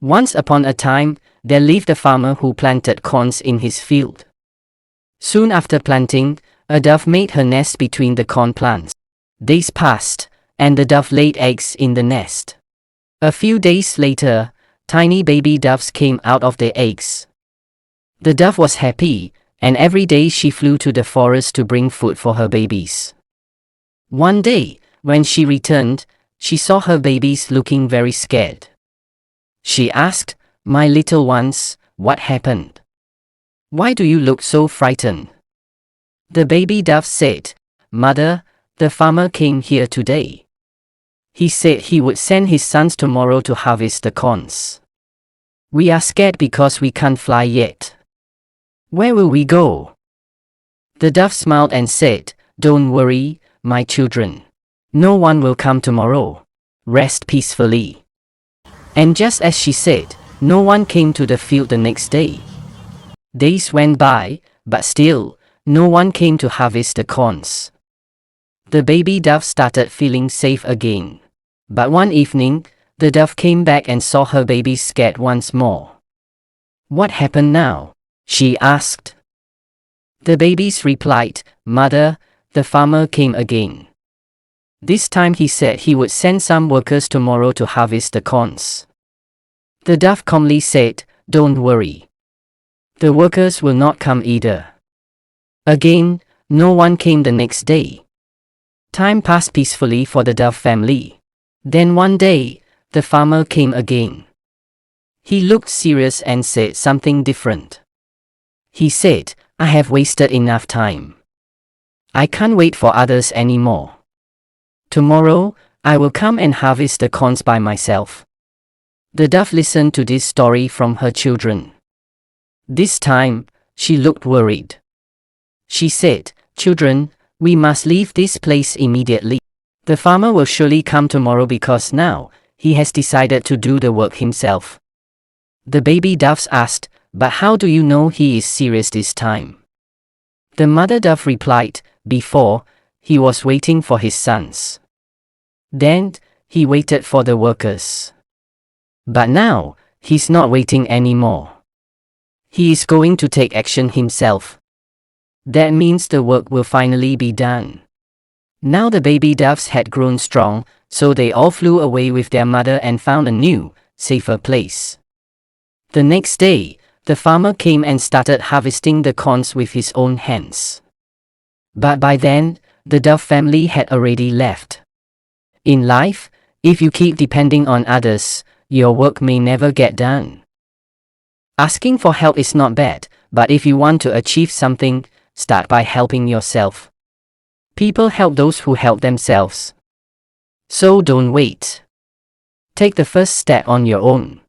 Once upon a time, there lived a farmer who planted corns in his field. Soon after planting, a dove made her nest between the corn plants. Days passed, and the dove laid eggs in the nest. A few days later, tiny baby doves came out of their eggs. The dove was happy, and every day she flew to the forest to bring food for her babies. One day, when she returned, she saw her babies looking very scared. She asked, "My little ones, what happened? Why do you look so frightened?" The baby dove said, "Mother, the farmer came here today. He said he would send his sons tomorrow to harvest the corns. We are scared because we can't fly yet. Where will we go?" The dove smiled and said, "Don't worry, my children. No one will come tomorrow. Rest peacefully." And just as she said, no one came to the field the next day. Days went by, but still, no one came to harvest the corns. The baby dove started feeling safe again. But one evening, the dove came back and saw her babies scared once more. "What happened now?" she asked. The babies replied, "Mother, the farmer came again. This time he said he would send some workers tomorrow to harvest the corns." The dove calmly said, "Don't worry. The workers will not come either." Again, no one came the next day. Time passed peacefully for the dove family. Then one day, the farmer came again. He looked serious and said something different. He said, "I have wasted enough time. I can't wait for others anymore. Tomorrow, I will come and harvest the corns by myself." The dove listened to this story from her children. This time, she looked worried. She said, "Children, we must leave this place immediately. The farmer will surely come tomorrow because now, he has decided to do the work himself." The baby doves asked, "But how do you know he is serious this time?" The mother dove replied, "Before, he was waiting for his sons. Then, he waited for the workers. But now, he's not waiting anymore. He is going to take action himself. That means the work will finally be done." Now the baby doves had grown strong, so they all flew away with their mother and found a new, safer place. The next day, the farmer came and started harvesting the corns with his own hands. But by then, the dove family had already left. In life, if you keep depending on others, your work may never get done. Asking for help is not bad, but if you want to achieve something, start by helping yourself. People help those who help themselves. So don't wait. Take the first step on your own.